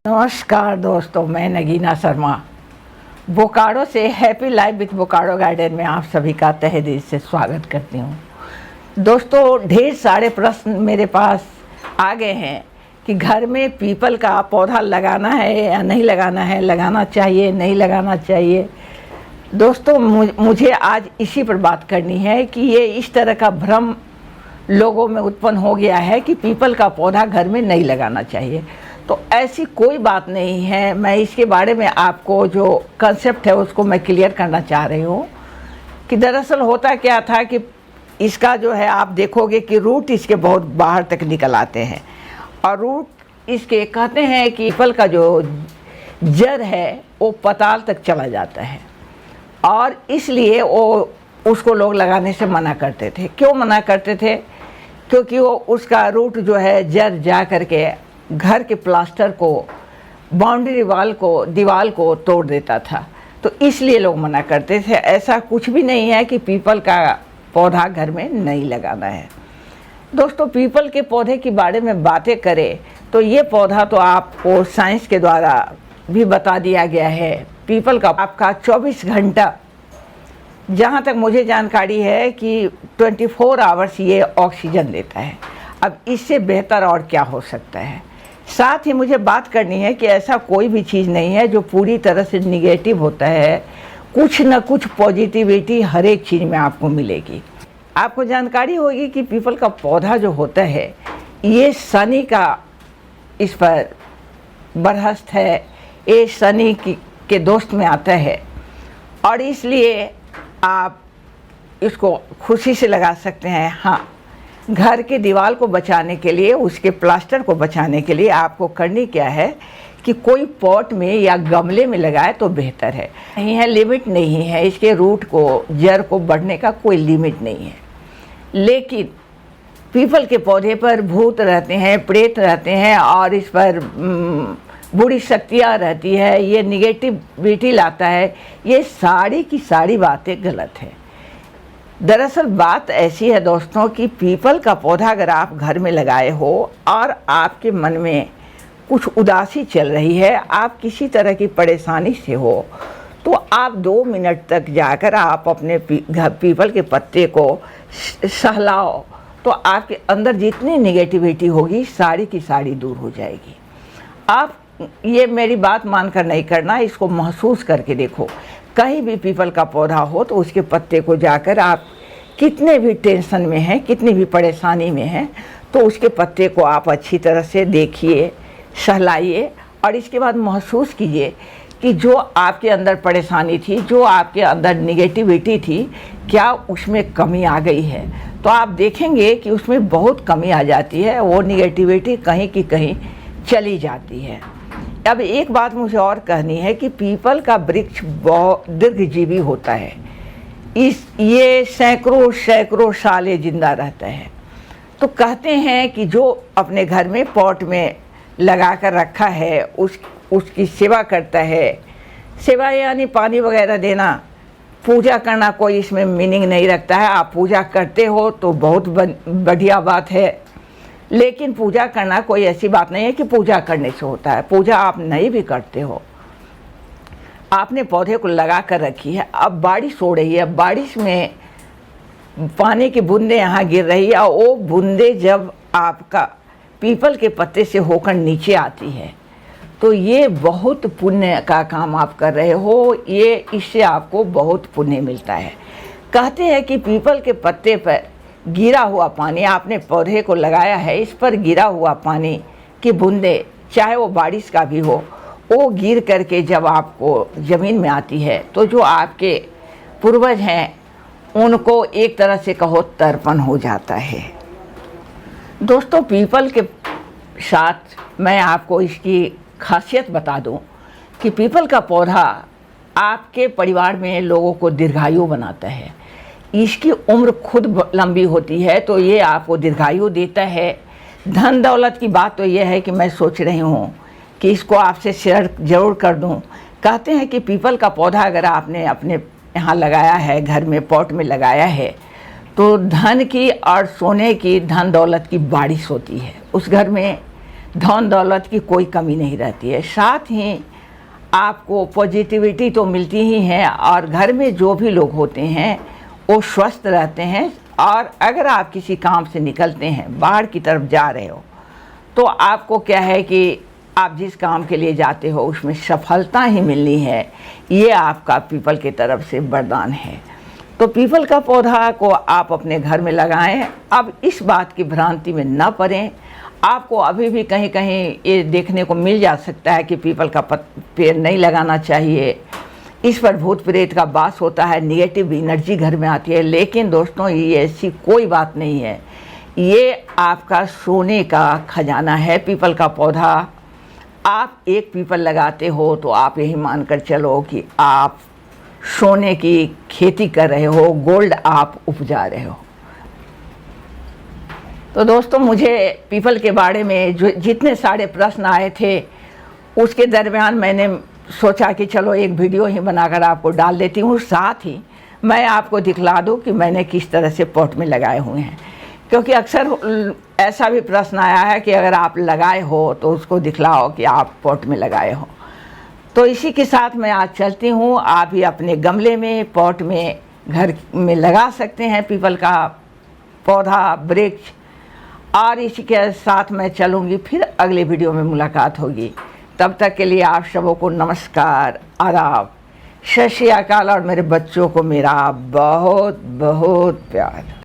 नमस्कार दोस्तों, मैं नगीना शर्मा बोकारो से happy life with Bokaro garden में आप सभी का तहे दिल से स्वागत करती हूँ। दोस्तों, ढेर सारे प्रश्न मेरे पास आ गए हैं कि घर में पीपल का पौधा लगाना है या नहीं लगाना है, लगाना चाहिए नहीं लगाना चाहिए। दोस्तों, मुझे आज इसी पर बात करनी है कि ये इस तरह का भ्रम लोगों में उत्पन्न हो गया है कि पीपल का पौधा घर में नहीं लगाना चाहिए। तो ऐसी कोई बात नहीं है। मैं इसके बारे में आपको जो कंसेप्ट है उसको मैं क्लियर करना चाह रही हूँ कि दरअसल होता क्या था कि इसका जो है आप देखोगे कि रूट इसके बहुत बाहर तक निकल आते हैं और रूट इसके कहते हैं कि पीपल का जो जड़ है वो पाताल तक चला जाता है और इसलिए वो उसको लोग लगाने से मना करते थे। क्यों मना करते थे? क्योंकि वो उसका रूट जो है जड़ जा करके घर के प्लास्टर को, बाउंड्री वाल को, दीवार को तोड़ देता था, तो इसलिए लोग मना करते थे। ऐसा कुछ भी नहीं है कि पीपल का पौधा घर में नहीं लगाना है। दोस्तों, पीपल के पौधे के बारे में बातें करें तो ये पौधा तो आपको साइंस के द्वारा भी बता दिया गया है। पीपल का आपका 24 घंटा, जहाँ तक मुझे जानकारी है कि 24 आवर्स ये ऑक्सीजन देता है। अब इससे बेहतर और क्या हो सकता है। साथ ही मुझे बात करनी है कि ऐसा कोई भी चीज़ नहीं है जो पूरी तरह से निगेटिव होता है। कुछ न कुछ पॉजिटिविटी हर एक चीज़ में आपको मिलेगी। आपको जानकारी होगी कि पीपल का पौधा जो होता है ये शनि का इस पर बरहस्त है, ये शनि के दोस्त में आता है और इसलिए आप इसको खुशी से लगा सकते हैं। हाँ, घर के दीवार को बचाने के लिए, उसके प्लास्टर को बचाने के लिए आपको करनी क्या है कि कोई पॉट में या गमले में लगाए तो बेहतर है। नहीं है, लिमिट नहीं है, इसके रूट को, जड़ को बढ़ने का कोई लिमिट नहीं है। लेकिन पीपल के पौधे पर भूत रहते हैं, प्रेत रहते हैं और इस पर बुरी शक्तियाँ रहती है, ये निगेटिविटी लाता है। ये सारी की सारी बातें गलत है। दरअसल बात ऐसी है दोस्तों कि पीपल का पौधा अगर आप घर में लगाए हो और आपके मन में कुछ उदासी चल रही है, आप किसी तरह की परेशानी से हो, तो आप 2 मिनट तक जाकर आप अपने पीपल के पत्ते को सहलाओ तो आपके अंदर जितनी निगेटिविटी होगी सारी की सारी दूर हो जाएगी। आप ये मेरी बात मानकर नहीं करना, इसको महसूस करके देखो। कहीं भी पीपल का पौधा हो तो उसके पत्ते को जाकर आप कितने भी टेंशन में हैं, कितनी भी परेशानी में हैं, तो उसके पत्ते को आप अच्छी तरह से देखिए, सहलाइए और इसके बाद महसूस कीजिए कि जो आपके अंदर परेशानी थी, जो आपके अंदर निगेटिविटी थी, क्या उसमें कमी आ गई है। तो आप देखेंगे कि उसमें बहुत कमी आ जाती है, वो निगेटिविटी कहीं की कहीं चली जाती है। अब एक बात मुझे और कहनी है कि पीपल का वृक्ष बहुत दीर्घजीवी होता है। ये सैकड़ों साल जिंदा रहता है। तो कहते हैं कि जो अपने घर में पॉट में लगा कर रखा है उसकी सेवा करता है। सेवा यानी पानी वगैरह देना, पूजा करना कोई इसमें मीनिंग नहीं रखता है। आप पूजा करते हो तो बहुत बढ़िया बात है, लेकिन पूजा करना कोई ऐसी बात नहीं है कि पूजा करने से होता है। पूजा आप नहीं भी करते हो, आपने पौधे को लगा कर रखी है, अब बारिश हो रही है, बारिश में पानी की बूंदें यहाँ गिर रही है और वो बूंदें जब आपका पीपल के पत्ते से होकर नीचे आती है तो ये बहुत पुण्य का काम आप कर रहे हो। ये इससे आपको बहुत पुण्य मिलता है। कहते हैं कि पीपल के पत्ते पर गिरा हुआ पानी, आपने पौधे को लगाया है, इस पर गिरा हुआ पानी की बूंदे, चाहे वो बारिश का भी हो, वो गिर करके जब आपको ज़मीन में आती है तो जो आपके पूर्वज हैं उनको एक तरह से कहो तर्पण हो जाता है। दोस्तों, पीपल के साथ मैं आपको इसकी खासियत बता दूं कि पीपल का पौधा आपके परिवार में लोगों को दीर्घायु बनाता है। इसकी उम्र खुद लंबी होती है तो ये आपको दीर्घायु देता है। धन दौलत की बात तो ये है कि मैं सोच रही हूँ कि इसको आपसे शेयर ज़रूर कर दूँ। कहते हैं कि पीपल का पौधा अगर आपने अपने यहाँ लगाया है, घर में पॉट में लगाया है, तो धन की और सोने की, धन दौलत की बारिश होती है। उस घर में धन दौलत की कोई कमी नहीं रहती है। साथ ही आपको पॉजिटिविटी तो मिलती ही है और घर में जो भी लोग होते हैं वो स्वस्थ रहते हैं। और अगर आप किसी काम से निकलते हैं, बाहर की तरफ जा रहे हो, तो आपको क्या है कि आप जिस काम के लिए जाते हो उसमें सफलता ही मिलनी है। ये आपका पीपल की तरफ से वरदान है। तो पीपल का पौधा को आप अपने घर में लगाएं। अब इस बात की भ्रांति में न पड़ें। आपको अभी भी कहीं कहीं ये देखने को मिल जा सकता है कि पीपल का पेड़ नहीं लगाना चाहिए, इस पर भूत प्रेत का वास होता है, निगेटिव एनर्जी घर में आती है। लेकिन दोस्तों, ये ऐसी कोई बात नहीं है। ये आपका सोने का खजाना है पीपल का पौधा। आप एक पीपल लगाते हो तो आप यही मानकर चलो कि आप सोने की खेती कर रहे हो, गोल्ड आप उपजा रहे हो। तो दोस्तों, मुझे पीपल के बारे में जो जितने सारे प्रश्न आए थे उसके दरमियान मैंने सोचा कि चलो एक वीडियो ही बनाकर आपको डाल देती हूँ। साथ ही मैं आपको दिखला दूँ कि मैंने किस तरह से पॉट में लगाए हुए हैं, क्योंकि अक्सर ऐसा भी प्रश्न आया है कि अगर आप लगाए हो तो उसको दिखलाओ कि आप पॉट में लगाए हो। तो इसी के साथ मैं आज चलती हूँ। आप ही अपने गमले में, पॉट में, घर में लगा सकते हैं पीपल का पौधा, वृक्ष। और इसी के साथ मैं चलूँगी, फिर अगले वीडियो में मुलाकात होगी। तब तक के लिए आप सबों को नमस्कार, आदाब, सत श्री अकाल और मेरे बच्चों को मेरा बहुत बहुत प्यार।